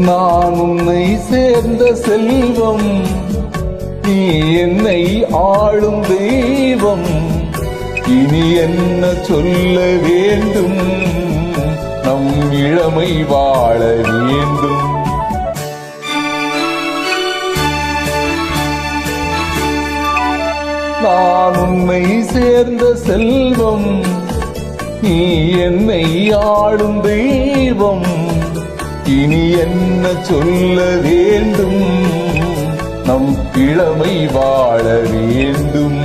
நான் உன்னை சேர்ந்த செல்வம், நீ என்னை ஆளும் தெய்வம். இனி என்ன சொல்ல வேண்டும், நம் இளமை வாழ வேண்டும். நான் உன்னை சேர்ந்த செல்வம், நீ என்னை ஆளும் தெய்வம். இனி என்ன சொல்ல வேண்டும், நம் இளமை வாழ வேண்டும்.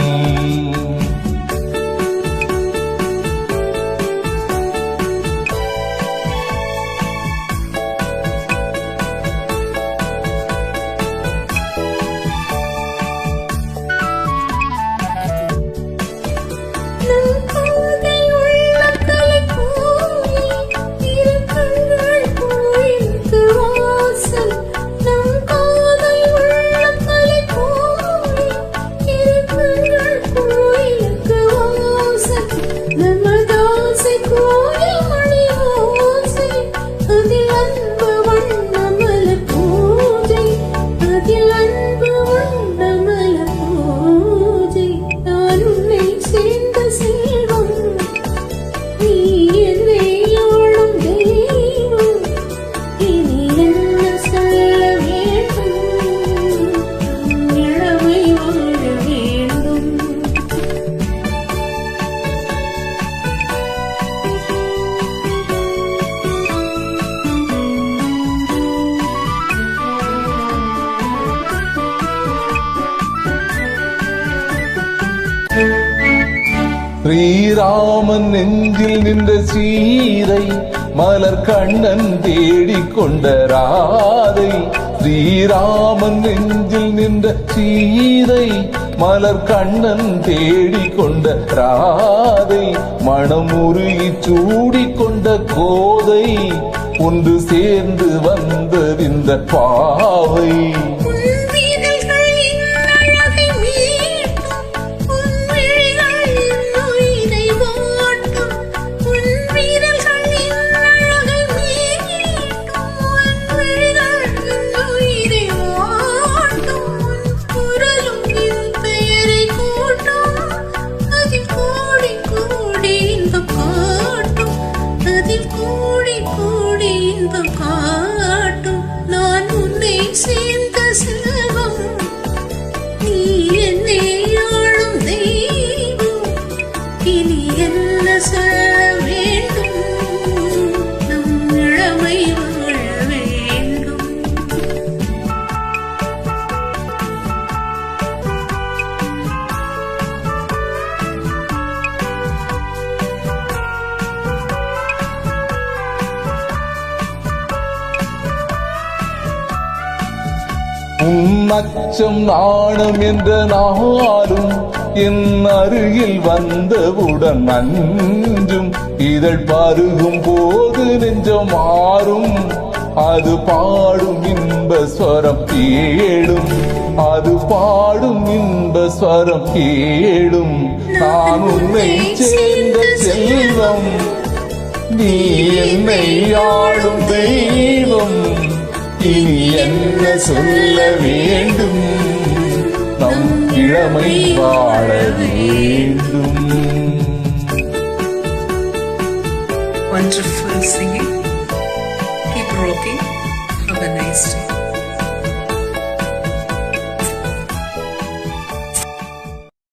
ஸ்ரீராமன் நெஞ்சில் நின்ற சீதை, மலர் கண்ணன் தேடிக்கொண்ட ராதை. ஸ்ரீராமன் நெஞ்சில் நின்ற சீதை, மலர் கண்ணன் தேடிக்கொண்ட ராதை. மணமுருகி சூடிக்கொண்ட கோதை, ஒன்று சேர்ந்து வந்ததிந்த பாவை. அச்சம் நாணம் என்ற நாளும் என் அருகில் வந்தவுடன் அஞ்சும். இதழ் பருகும் போது நெஞ்சம் மாறும், அது பாடும் இன்ப ஸ்வரம் கேடும். அது பாடும் இன்ப ஸ்வரம் கேடும். நான் உன்னை சேர்ந்த செல்வம், நீ என்னை ஆளும் தெய்வம். இனி என்ன சொல்ல வேண்டும், நம் இளமை வாழ வேண்டும். Wonderful singing. Keep rocking. Have a nice day.